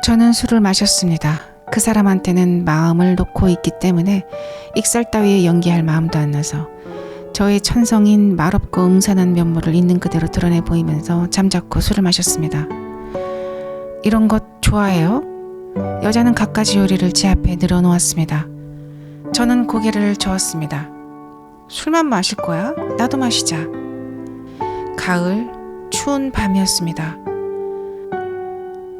저는 술을 마셨습니다. 그 사람한테는 마음을 놓고 있기 때문에 익살 따위에 연기할 마음도 안 나서 저의 천성인 말없고 음산한 면모를 있는 그대로 드러내 보이면서 잠자코 술을 마셨습니다. 이런 것 좋아해요? 여자는 갖가지 요리를 제 앞에 늘어놓았습니다. 저는 고개를 저었습니다. 술만 마실 거야? 나도 마시자. 가을, 추운 밤이었습니다.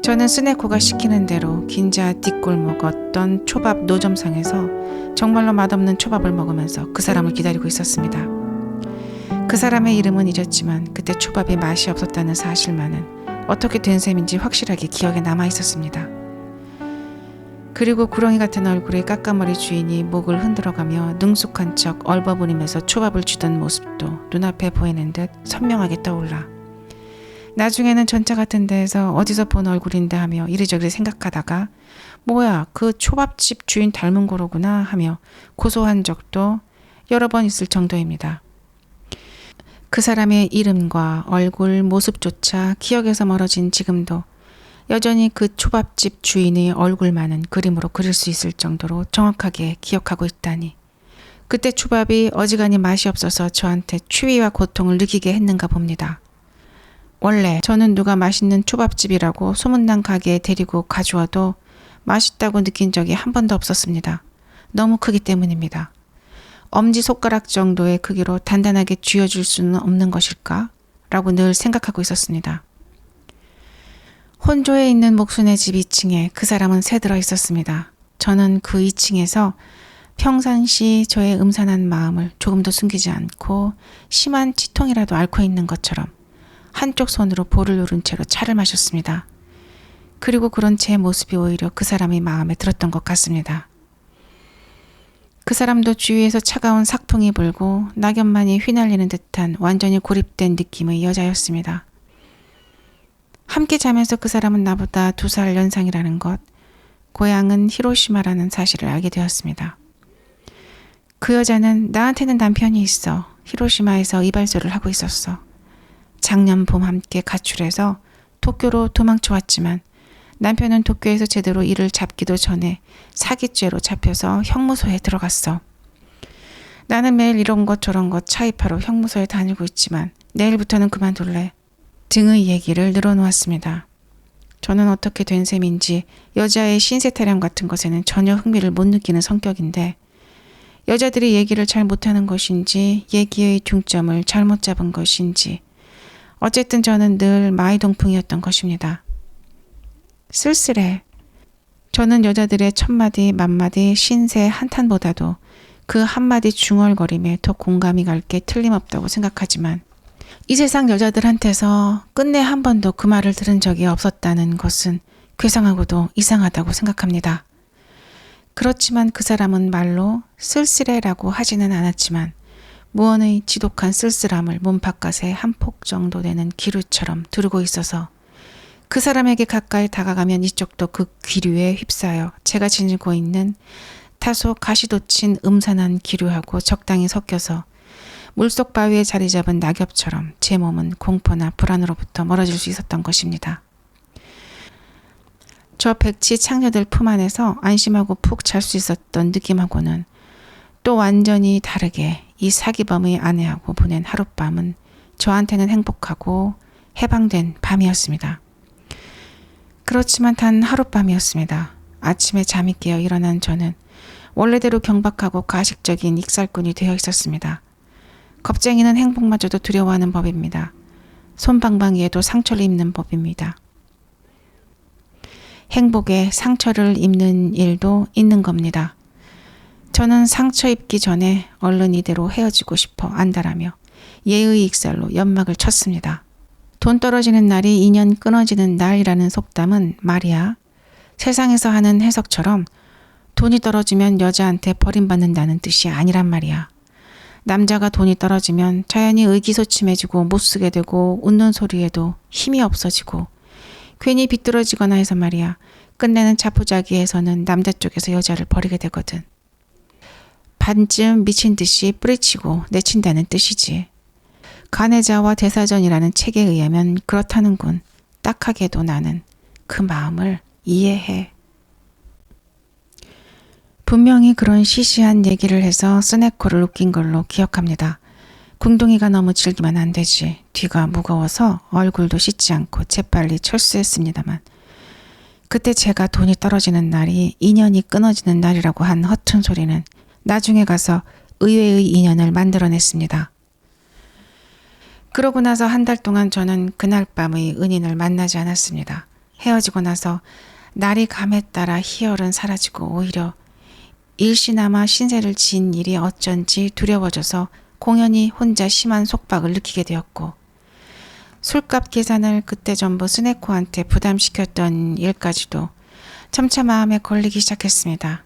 저는 스네코가 시키는 대로 긴자 뒷골목 어떤 초밥 노점상에서 정말로 맛없는 초밥을 먹으면서 그 사람을 기다리고 있었습니다. 그 사람의 이름은 잊었지만 그때 초밥이 맛이 없었다는 사실만은 어떻게 된 셈인지 확실하게 기억에 남아 있었습니다. 그리고 구렁이 같은 얼굴의 까까머리 주인이 목을 흔들어가며 능숙한 척 얼버무리면서 초밥을 주던 모습도 눈앞에 보이는 듯 선명하게 떠올라 나중에는 전차 같은 데에서 어디서 본 얼굴인데 하며 이리저리 생각하다가 뭐야 그 초밥집 주인 닮은 거로구나 하며 고소한 적도 여러 번 있을 정도입니다. 그 사람의 이름과 얼굴, 모습조차 기억에서 멀어진 지금도 여전히 그 초밥집 주인의 얼굴만은 그림으로 그릴 수 있을 정도로 정확하게 기억하고 있다니. 그때 초밥이 어지간히 맛이 없어서 저한테 추위와 고통을 느끼게 했는가 봅니다. 원래 저는 누가 맛있는 초밥집이라고 소문난 가게에 데리고 가주어도 맛있다고 느낀 적이 한 번도 없었습니다. 너무 크기 때문입니다. 엄지손가락 정도의 크기로 단단하게 쥐어줄 수는 없는 것일까? 라고 늘 생각하고 있었습니다. 혼조에 있는 목순의 집 2층에 그 사람은 새들어 있었습니다. 저는 그 2층에서 평상시 저의 음산한 마음을 조금도 숨기지 않고 심한 치통이라도 앓고 있는 것처럼 한쪽 손으로 볼을 누른 채로 차를 마셨습니다. 그리고 그런 제 모습이 오히려 그 사람의 마음에 들었던 것 같습니다. 그 사람도 주위에서 차가운 삭풍이 불고 낙엽만이 휘날리는 듯한 완전히 고립된 느낌의 여자였습니다. 함께 자면서 그 사람은 나보다 2살 연상이라는 것, 고향은 히로시마라는 사실을 알게 되었습니다. 그 여자는 나한테는 남편이 있어 히로시마에서 이발소를 하고 있었어. 작년 봄 함께 가출해서 도쿄로 도망쳐 왔지만 남편은 도쿄에서 제대로 일을 잡기도 전에 사기죄로 잡혀서 형무소에 들어갔어. 나는 매일 이런 것 저런 것 차입하러 형무소에 다니고 있지만 내일부터는 그만둘래. 등의 얘기를 늘어놓았습니다. 저는 어떻게 된 셈인지 여자의 신세 타령 같은 것에는 전혀 흥미를 못 느끼는 성격인데 여자들이 얘기를 잘 못하는 것인지 얘기의 중점을 잘못 잡은 것인지 어쨌든 저는 늘 마이동풍이었던 것입니다. 쓸쓸해. 저는 여자들의 첫마디 만마디 신세 한탄보다도 그 한마디 중얼거림에 더 공감이 갈 게 틀림없다고 생각하지만 이 세상 여자들한테서 끝내 한 번도 그 말을 들은 적이 없었다는 것은 괴상하고도 이상하다고 생각합니다. 그렇지만 그 사람은 말로 쓸쓸해라고 하지는 않았지만 무언의 지독한 쓸쓸함을 몸 바깥에 한 폭 정도 되는 기류처럼 두르고 있어서 그 사람에게 가까이 다가가면 이쪽도 그 기류에 휩싸여 제가 지니고 있는 다소 가시돋친 음산한 기류하고 적당히 섞여서 물속 바위에 자리 잡은 낙엽처럼 제 몸은 공포나 불안으로부터 멀어질 수 있었던 것입니다. 저 백치 창녀들 품 안에서 안심하고 푹 잘 수 있었던 느낌하고는 또 완전히 다르게 이 사기범의 아내하고 보낸 하룻밤은 저한테는 행복하고 해방된 밤이었습니다. 그렇지만 단 하룻밤이었습니다. 아침에 잠이 깨어 일어난 저는 원래대로 경박하고 가식적인 익살꾼이 되어 있었습니다. 겁쟁이는 행복마저도 두려워하는 법입니다. 솜방망이에도 상처를 입는 법입니다. 행복에 상처를 입는 일도 있는 겁니다. 저는 상처 입기 전에 얼른 이대로 헤어지고 싶어 안달하며 예의 익살로 연막을 쳤습니다. 돈 떨어지는 날이 인연 끊어지는 날이라는 속담은 말이야 세상에서 하는 해석처럼 돈이 떨어지면 여자한테 버림받는다는 뜻이 아니란 말이야. 남자가 돈이 떨어지면 자연히 의기소침해지고 못쓰게 되고 웃는 소리에도 힘이 없어지고 괜히 비뚤어지거나 해서 말이야 끝내는 자포자기에서는 남자 쪽에서 여자를 버리게 되거든. 반쯤 미친 듯이 뿌리치고 내친다는 뜻이지. 간해자와 대사전이라는 책에 의하면 그렇다는군. 딱하게도 나는 그 마음을 이해해. 분명히 그런 시시한 얘기를 해서 스네코를 웃긴 걸로 기억합니다. 궁둥이가 너무 질기면 안 되지. 뒤가 무거워서 얼굴도 씻지 않고 재빨리 철수했습니다만 그때 제가 돈이 떨어지는 날이 인연이 끊어지는 날이라고 한 허튼 소리는 나중에 가서 의외의 인연을 만들어냈습니다. 그러고 나서 한 달 동안 저는 그날 밤의 은인을 만나지 않았습니다. 헤어지고 나서 날이 감에 따라 희열은 사라지고 오히려 일시나마 신세를 진 일이 어쩐지 두려워져서 공연히 혼자 심한 속박을 느끼게 되었고 술값 계산을 그때 전부 스네코한테 부담시켰던 일까지도 점차 마음에 걸리기 시작했습니다.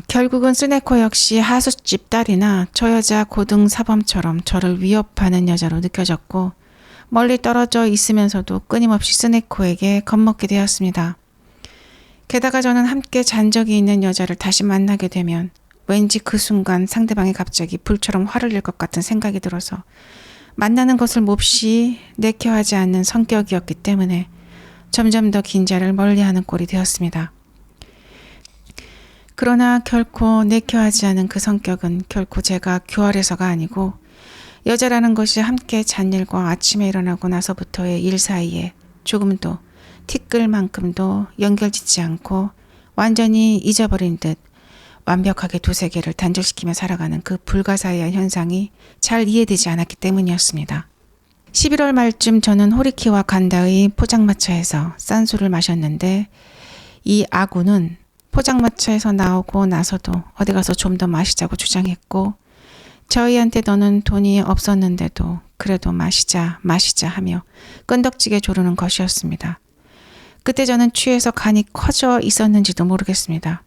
결국은 스네코 역시 하숙집 딸이나 저 여자 고등사범처럼 저를 위협하는 여자로 느껴졌고 멀리 떨어져 있으면서도 끊임없이 스네코에게 겁먹게 되었습니다. 게다가 저는 함께 잔 적이 있는 여자를 다시 만나게 되면 왠지 그 순간 상대방이 갑자기 불처럼 화를 낼 것 같은 생각이 들어서 만나는 것을 몹시 내켜하지 않는 성격이었기 때문에 점점 더 긴자를 멀리하는 꼴이 되었습니다. 그러나 결코 내켜하지 않은 그 성격은 결코 제가 교활해서가 아니고 여자라는 것이 함께 잔 일과 아침에 일어나고 나서부터의 일 사이에 조금도 티끌만큼도 연결짓지 않고 완전히 잊어버린 듯 완벽하게 두세 개를 단절시키며 살아가는 그 불가사의한 현상이 잘 이해되지 않았기 때문이었습니다. 11월 말쯤 저는 호리키와 간다의 포장마차에서 싼 술을 마셨는데 이 아구는 포장마차에서 나오고 나서도 어디 가서 좀 더 마시자고 주장했고 저희한테 더는 돈이 없었는데도 그래도 마시자 하며 끈덕지게 조르는 것이었습니다. 그때 저는 취해서 간이 커져 있었는지도 모르겠습니다.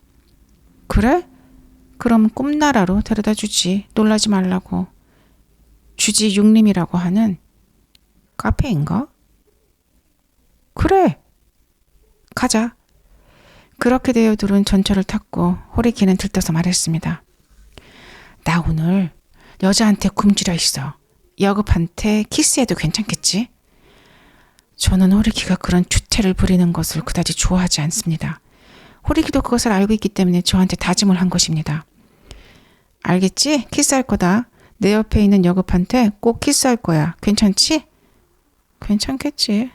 그래? 그럼 꿈나라로 데려다 주지. 놀라지 말라고. 주지 육림이라고 하는 카페인가? 그래. 가자. 그렇게 되어 둘은 전철을 탔고 호리키는 들떠서 말했습니다. 나 오늘 여자한테 굶주려 있어. 여급한테 키스해도 괜찮겠지? 저는 호리키가 그런 추태를 부리는 것을 그다지 좋아하지 않습니다. 호리키도 그것을 알고 있기 때문에 저한테 다짐을 한 것입니다. 알겠지? 키스할 거다. 내 옆에 있는 여급한테 꼭 키스할 거야. 괜찮지? 괜찮겠지.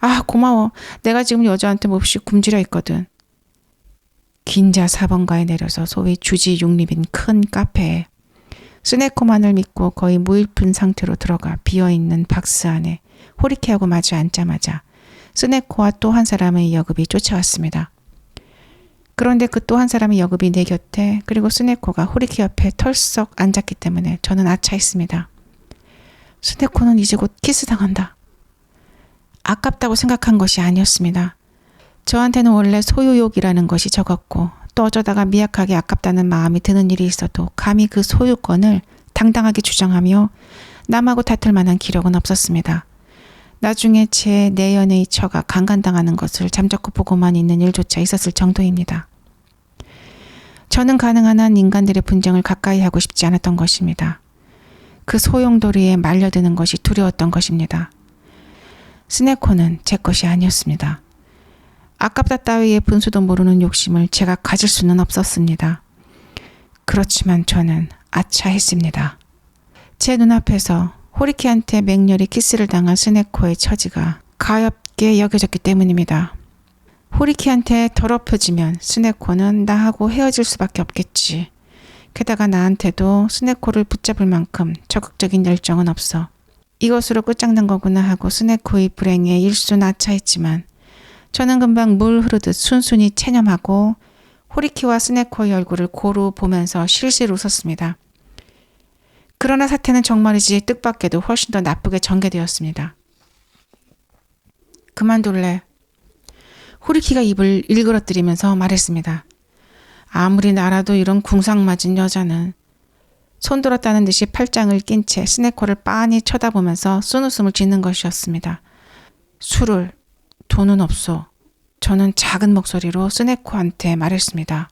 아, 고마워. 내가 지금 여자한테 몹시 굶주려 있거든. 긴자 4번가에 내려서 소위 주지 육립인 큰 카페에 스네코만을 믿고 거의 무일푼 상태로 들어가 비어있는 박스 안에 호리키하고 마주 앉자마자 스네코와 또 한 사람의 여급이 쫓아왔습니다. 그런데 그 또 한 사람의 여급이 내 곁에 그리고 스네코가 호리키 옆에 털썩 앉았기 때문에 저는 아차했습니다. 스네코는 이제 곧 키스당한다. 아깝다고 생각한 것이 아니었습니다. 저한테는 원래 소유욕이라는 것이 적었고 또 어쩌다가 미약하게 아깝다는 마음이 드는 일이 있어도 감히 그 소유권을 당당하게 주장하며 남하고 다툴 만한 기력은 없었습니다. 나중에 제 내연의 처가 강간당하는 것을 잠자코 보고만 있는 일조차 있었을 정도입니다. 저는 가능한 한 인간들의 분쟁을 가까이 하고 싶지 않았던 것입니다. 그 소용돌이에 말려드는 것이 두려웠던 것입니다. 스네코는 제 것이 아니었습니다. 아깝다 따위의 분수도 모르는 욕심을 제가 가질 수는 없었습니다. 그렇지만 저는 아차했습니다. 제 눈앞에서 호리키한테 맹렬히 키스를 당한 스네코의 처지가 가엾게 여겨졌기 때문입니다. 호리키한테 더럽혀지면 스네코는 나하고 헤어질 수밖에 없겠지. 게다가 나한테도 스네코를 붙잡을 만큼 적극적인 열정은 없어. 이것으로 끝장난 거구나 하고 스네코의 불행에 일순 아차했지만 저는 금방 물 흐르듯 순순히 체념하고 호리키와 스네코의 얼굴을 고루 보면서 실실 웃었습니다. 그러나 사태는 정말이지 뜻밖에도 훨씬 더 나쁘게 전개되었습니다. 그만둘래. 호리키가 입을 일그러뜨리면서 말했습니다. 아무리 나라도 이런 궁상맞은 여자는 손들었다는 듯이 팔짱을 낀 채 스네코를 빤히 쳐다보면서 쓴웃음을 짓는 것이었습니다. 술을, 돈은 없어. 저는 작은 목소리로 스네코한테 말했습니다.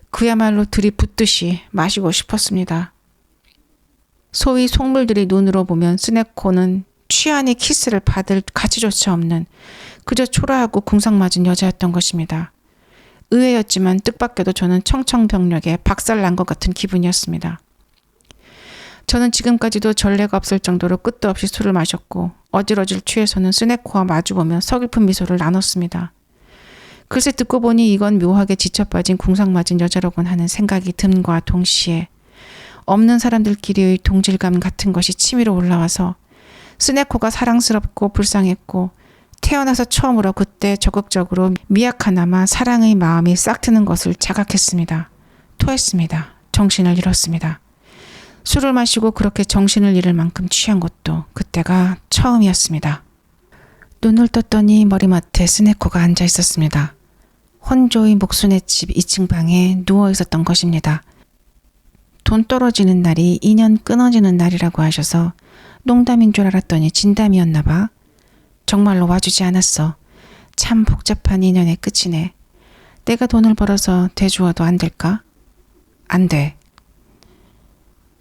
그야말로 들이붓듯이 마시고 싶었습니다. 소위 속물들이 눈으로 보면 스네코는 취한이 키스를 받을 가치조차 없는 그저 초라하고 궁상맞은 여자였던 것입니다. 의외였지만 뜻밖에도 저는 청청병력에 박살난 것 같은 기분이었습니다. 저는 지금까지도 전례가 없을 정도로 끝도 없이 술을 마셨고 어질어질 취해서는 스네코와 마주보며 서글픈 미소를 나눴습니다. 글쎄 듣고 보니 이건 묘하게 지쳐빠진 궁상맞은 여자로군 하는 생각이 듦과 동시에 없는 사람들끼리의 동질감 같은 것이 치밀어 올라와서 스네코가 사랑스럽고 불쌍했고 태어나서 처음으로 그때 적극적으로 미약하나마 사랑의 마음이 싹트는 것을 자각했습니다. 토했습니다. 정신을 잃었습니다. 술을 마시고 그렇게 정신을 잃을 만큼 취한 것도 그때가 처음이었습니다. 눈을 떴더니 머리맡에 스네코가 앉아 있었습니다. 혼조의 목수네 집 2층 방에 누워 있었던 것입니다. 돈 떨어지는 날이 인연 끊어지는 날이라고 하셔서 농담인 줄 알았더니 진담이었나 봐. 정말로 와주지 않았어. 참 복잡한 인연의 끝이네. 내가 돈을 벌어서 대주어도 안 될까? 안 돼.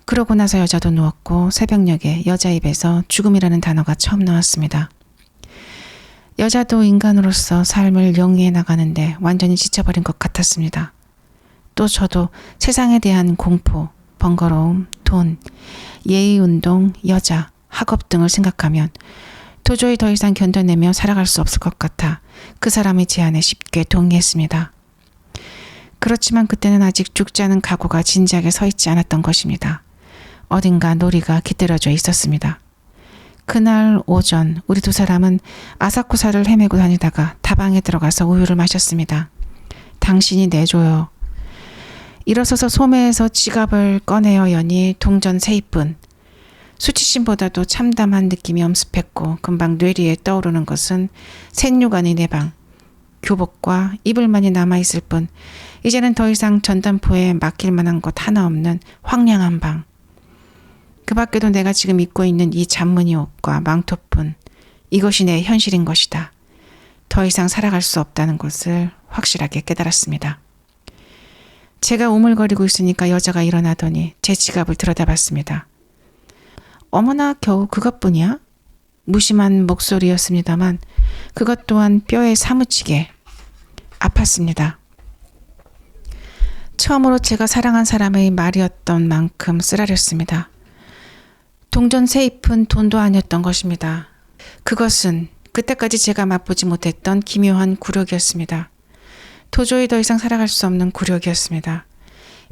그러고 나서 여자도 누웠고 새벽녘에 여자 입에서 죽음이라는 단어가 처음 나왔습니다. 여자도 인간으로서 삶을 영위해 나가는데 완전히 지쳐버린 것 같았습니다. 또 저도 세상에 대한 공포, 번거로움, 돈, 예의운동, 여자, 학업 등을 생각하면 도저히 더 이상 견뎌내며 살아갈 수 없을 것 같아 그 사람의 제안에 쉽게 동의했습니다. 그렇지만 그때는 아직 죽지 않은 각오가 진지하게 서 있지 않았던 것입니다. 어딘가 놀이가 깃들여져 있었습니다. 그날 오전 우리 두 사람은 아사쿠사를 헤매고 다니다가 다방에 들어가서 우유를 마셨습니다. 당신이 내줘요. 일어서서 소매에서 지갑을 꺼내어 여니 동전 세입분. 수치심보다도 참담한 느낌이 엄습했고 금방 뇌리에 떠오르는 것은 셋육안의 내방, 교복과 이불만이 남아있을 뿐 이제는 더 이상 전단포에 맡길 만한 것 하나 없는 황량한 방. 그 밖에도 내가 지금 입고 있는 이 잔무늬 옷과 망토뿐 이것이 내 현실인 것이다. 더 이상 살아갈 수 없다는 것을 확실하게 깨달았습니다. 제가 우물거리고 있으니까 여자가 일어나더니 제 지갑을 들여다봤습니다. 어머나 겨우 그것뿐이야? 무심한 목소리였습니다만 그것 또한 뼈에 사무치게 아팠습니다. 처음으로 제가 사랑한 사람의 말이었던 만큼 쓰라렸습니다. 동전 세입은 돈도 아니었던 것입니다. 그것은 그때까지 제가 맛보지 못했던 기묘한 굴욕이었습니다. 도저히 더 이상 살아갈 수 없는 굴욕이었습니다.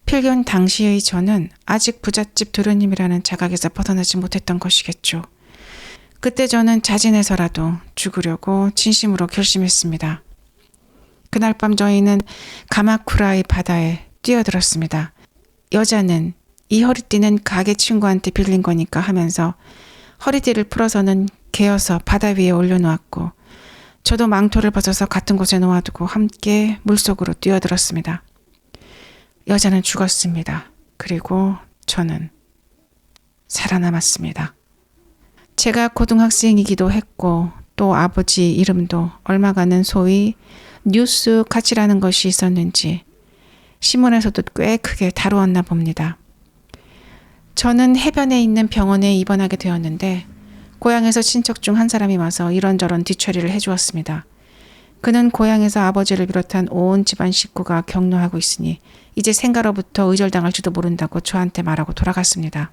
필경 당시의 저는 아직 부잣집 도련님이라는 자각에서 벗어나지 못했던 것이겠죠. 그때 저는 자진해서라도 죽으려고 진심으로 결심했습니다. 그날 밤 저희는 가마쿠라의 바다에 뛰어들었습니다. 여자는 이 허리띠는 가게 친구한테 빌린 거니까 하면서 허리띠를 풀어서는 개어서 바다 위에 올려놓았고 저도 망토를 벗어서 같은 곳에 놓아두고 함께 물속으로 뛰어들었습니다. 여자는 죽었습니다. 그리고 저는 살아남았습니다. 제가 고등학생이기도 했고 또 아버지 이름도 얼마가는 소위 뉴스 카치라는 것이 있었는지 신문에서도 꽤 크게 다루었나 봅니다. 저는 해변에 있는 병원에 입원하게 되었는데 고향에서 친척 중 한 사람이 와서 이런저런 뒤처리를 해주었습니다. 그는 고향에서 아버지를 비롯한 온 집안 식구가 격노하고 있으니 이제 생가로부터 의절당할지도 모른다고 저한테 말하고 돌아갔습니다.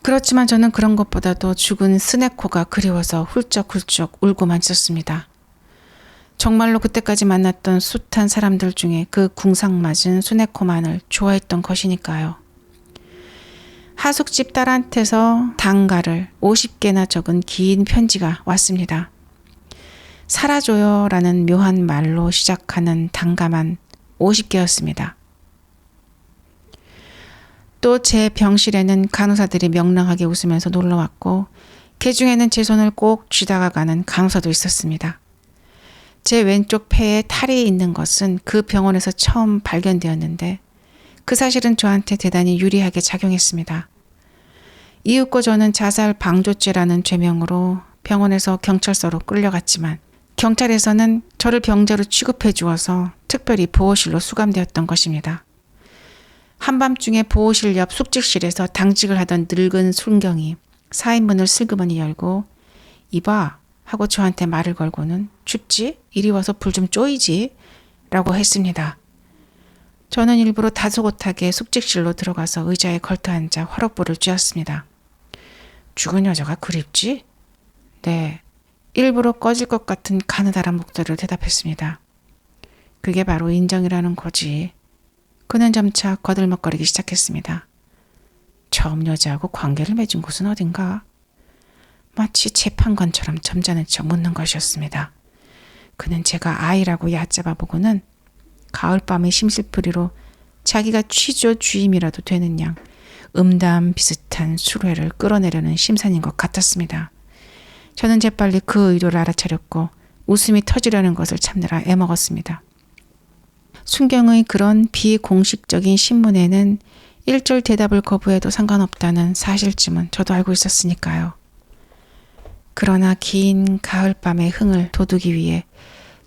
그렇지만 저는 그런 것보다도 죽은 스네코가 그리워서 훌쩍훌쩍 울고만 있었습니다. 정말로 그때까지 만났던 숱한 사람들 중에 그 궁상맞은 스네코만을 좋아했던 것이니까요. 하숙집 딸한테서 단가를 50개나 적은 긴 편지가 왔습니다. 살아줘요 라는 묘한 말로 시작하는 단가만 50개였습니다. 또 제 병실에는 간호사들이 명랑하게 웃으면서 놀러왔고 그 중에는 제 손을 꼭 쥐다가 가는 간호사도 있었습니다. 제 왼쪽 폐에 탈이 있는 것은 그 병원에서 처음 발견되었는데 그 사실은 저한테 대단히 유리하게 작용했습니다. 이윽고 저는 자살 방조죄라는 죄명으로 병원에서 경찰서로 끌려갔지만 경찰에서는 저를 병자로 취급해 주어서 특별히 보호실로 수감되었던 것입니다. 한밤중에 보호실 옆 숙직실에서 당직을 하던 늙은 순경이 사인문을 슬그머니 열고 이봐 하고 저한테 말을 걸고는 춥지? 이리 와서 불 좀 쪼이지? 라고 했습니다. 저는 일부러 다소곳하게 숙직실로 들어가서 의자에 걸터앉아 화롯불을 쬐었습니다. 죽은 여자가 그립지? 네. 일부러 꺼질 것 같은 가느다란 목소리로 대답했습니다. 그게 바로 인정이라는 거지. 그는 점차 거들먹거리기 시작했습니다. 처음 여자하고 관계를 맺은 곳은 어딘가? 마치 재판관처럼 점잖은 척 묻는 것이었습니다. 그는 제가 아이라고 얕잡아 보고는 가을밤의 심실풀이로 자기가 취조 주임이라도 되는 양 음담 비슷한 수레를 끌어내려는 심산인 것 같았습니다. 저는 재빨리 그 의도를 알아차렸고 웃음이 터지려는 것을 참느라 애먹었습니다. 순경의 그런 비공식적인 신문에는 일절 대답을 거부해도 상관없다는 사실쯤은 저도 알고 있었으니까요. 그러나 긴 가을밤의 흥을 돋우기 위해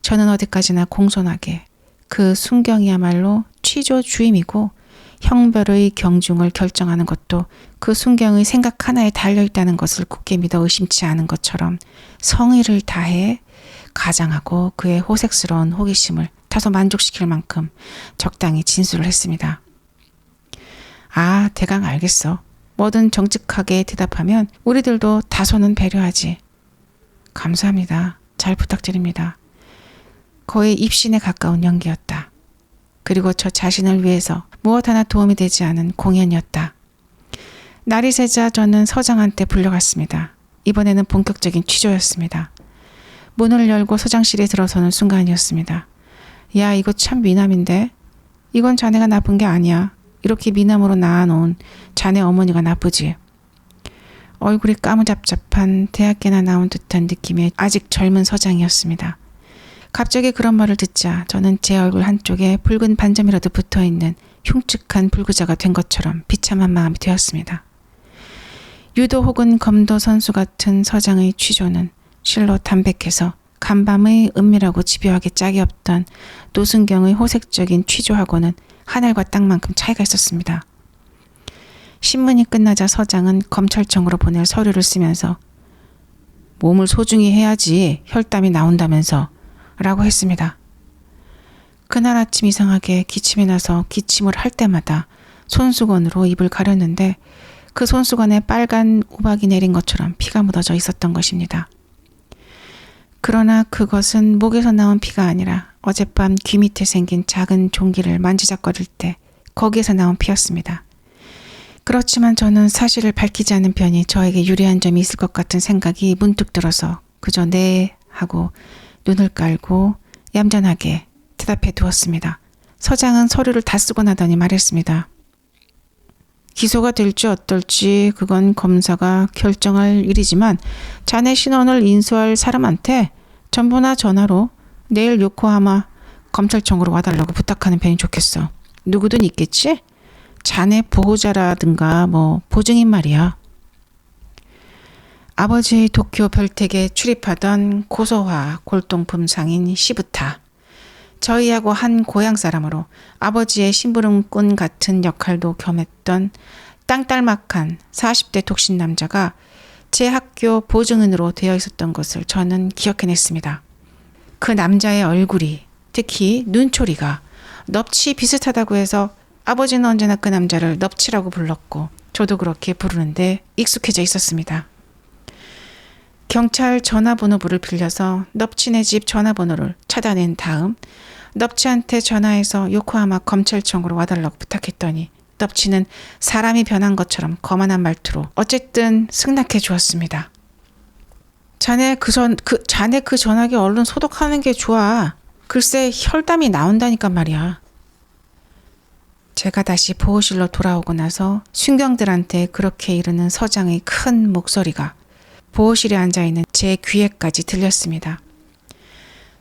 저는 어디까지나 공손하게 그 순경이야말로 취조 주임이고 형벌의 경중을 결정하는 것도 그 순경의 생각 하나에 달려있다는 것을 굳게 믿어 의심치 않은 것처럼 성의를 다해 가장하고 그의 호색스러운 호기심을 다소 만족시킬 만큼 적당히 진술을 했습니다. 아, 대강 알겠어. 뭐든 정직하게 대답하면 우리들도 다소는 배려하지. 감사합니다. 잘 부탁드립니다. 거의 입신에 가까운 연기였다. 그리고 저 자신을 위해서 무엇 하나 도움이 되지 않은 공연이었다. 날이 새자 저는 서장한테 불려갔습니다. 이번에는 본격적인 취조였습니다. 문을 열고 서장실에 들어서는 순간이었습니다. 야, 이거 참 미남인데? 이건 자네가 나쁜 게 아니야. 이렇게 미남으로 낳아놓은 자네 어머니가 나쁘지. 얼굴이 까무잡잡한 대학교나 나온 듯한 느낌의 아직 젊은 서장이었습니다. 갑자기 그런 말을 듣자 저는 제 얼굴 한쪽에 붉은 반점이라도 붙어있는 흉측한 불구자가 된 것처럼 비참한 마음이 되었습니다. 유도 혹은 검도 선수 같은 서장의 취조는 실로 담백해서 간밤의 은밀하고 집요하게 짝이 없던 노순경의 호색적인 취조하고는 하늘과 땅만큼 차이가 있었습니다. 신문이 끝나자 서장은 검찰청으로 보낼 서류를 쓰면서 몸을 소중히 해야지 혈담이 나온다면서 라고 했습니다. 그날 아침 이상하게 기침이 나서 기침을 할 때마다 손수건으로 입을 가렸는데 그 손수건에 빨간 우박이 내린 것처럼 피가 묻어져 있었던 것입니다. 그러나 그것은 목에서 나온 피가 아니라 어젯밤 귀 밑에 생긴 작은 종기를 만지작거릴 때 거기에서 나온 피였습니다. 그렇지만 저는 사실을 밝히지 않는 편이 저에게 유리한 점이 있을 것 같은 생각이 문득 들어서 그저 네 하고 눈을 깔고 얌전하게 대답해 두었습니다. 서장은 서류를 다 쓰고 나더니 말했습니다. 기소가 될지 어떨지 그건 검사가 결정할 일이지만 자네 신원을 인수할 사람한테 전부나 전화로 내일 요코하마 검찰청으로 와달라고 부탁하는 편이 좋겠어. 누구든 있겠지? 자네 보호자라든가 보증인 말이야. 아버지의 도쿄 별택에 출입하던 고소화 골동품 상인 시부타. 저희하고 한 고향 사람으로 아버지의 심부름꾼 같은 역할도 겸했던 땅딸막한 40대 독신 남자가 제 학교 보증인으로 되어 있었던 것을 저는 기억해냈습니다. 그 남자의 얼굴이, 특히 눈초리가 넙치 비슷하다고 해서 아버지는 언제나 그 남자를 넙치라고 불렀고 저도 그렇게 부르는데 익숙해져 있었습니다. 경찰 전화번호부를 빌려서 넙치네 집 전화번호를 찾아낸 다음 넙치한테 전화해서 요코하마 검찰청으로 와달라고 부탁했더니 넙치는 사람이 변한 것처럼 거만한 말투로 어쨌든 승낙해 주었습니다. 자네 그 전화기 얼른 소독하는 게 좋아. 글쎄 혈담이 나온다니까 말이야. 제가 다시 보호실로 돌아오고 나서 순경들한테 그렇게 이르는 서장의 큰 목소리가 보호실에 앉아있는 제 귀에까지 들렸습니다.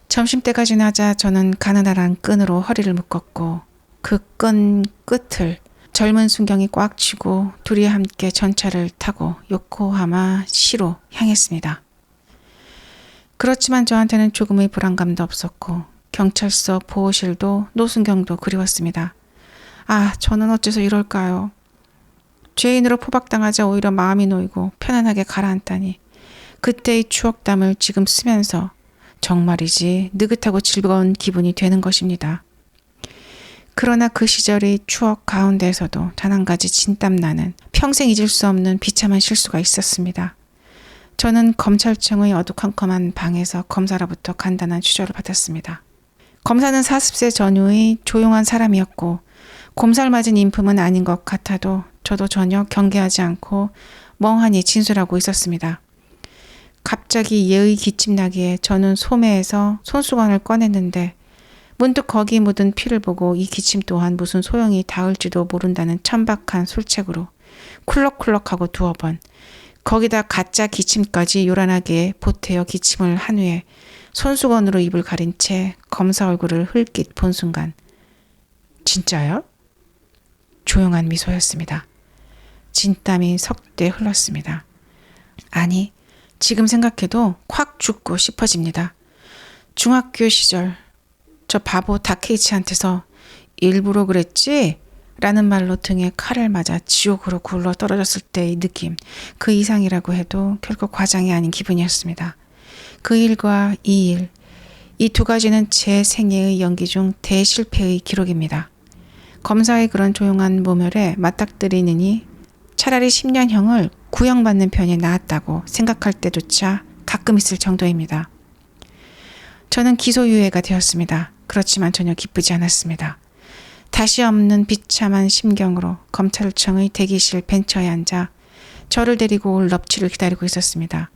점심때가 지나자 저는 가느다란 끈으로 허리를 묶었고 그 끈 끝을 젊은 순경이 꽉 쥐고 둘이 함께 전차를 타고 요코하마 시로 향했습니다. 그렇지만 저한테는 조금의 불안감도 없었고 경찰서 보호실도 노순경도 그리웠습니다. 아, 저는 어째서 이럴까요? 죄인으로 포박당하자 오히려 마음이 놓이고 편안하게 가라앉다니 그때의 추억담을 지금 쓰면서 정말이지 느긋하고 즐거운 기분이 되는 것입니다. 그러나 그 시절의 추억 가운데에서도 단 한 가지 진땀나는 평생 잊을 수 없는 비참한 실수가 있었습니다. 저는 검찰청의 어두컴컴한 방에서 검사로부터 간단한 추적을 받았습니다. 검사는 40세 전후의 조용한 사람이었고 곰살 맞은 인품은 아닌 것 같아도 저도 전혀 경계하지 않고 멍하니 진술하고 있었습니다. 갑자기 예의 기침나기에 저는 소매에서 손수건을 꺼냈는데 문득 거기 묻은 피를 보고 이 기침 또한 무슨 소용이 닿을지도 모른다는 천박한 술책으로 쿨럭쿨럭하고 두어 번 거기다 가짜 기침까지 요란하게 보태어 기침을 한 후에 손수건으로 입을 가린 채 검사 얼굴을 흘낏 본 순간 진짜요? 조용한 미소였습니다. 진땀이 석대 흘렀습니다. 아니, 지금 생각해도 콱 죽고 싶어집니다. 중학교 시절 저 바보 다케이치한테서 일부러 그랬지? 라는 말로 등에 칼을 맞아 지옥으로 굴러 떨어졌을 때의 느낌, 그 이상이라고 해도 결코 과장이 아닌 기분이었습니다. 그 일과 이 일, 이 두 가지는 제 생애의 연기 중 대실패의 기록입니다. 검사의 그런 조용한 모멸에 맞닥뜨리느니 차라리 10년형을 구형받는 편이 나았다고 생각할 때조차 가끔 있을 정도입니다. 저는 기소유예가 되었습니다. 그렇지만 전혀 기쁘지 않았습니다. 다시 없는 비참한 심경으로 검찰청의 대기실 벤처에 앉아 저를 데리고 올 넙치를 기다리고 있었습니다.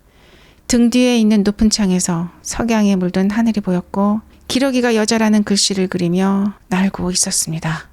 등 뒤에 있는 높은 창에서 석양에 물든 하늘이 보였고 기러기가 여자라는 글씨를 그리며 날고 있었습니다.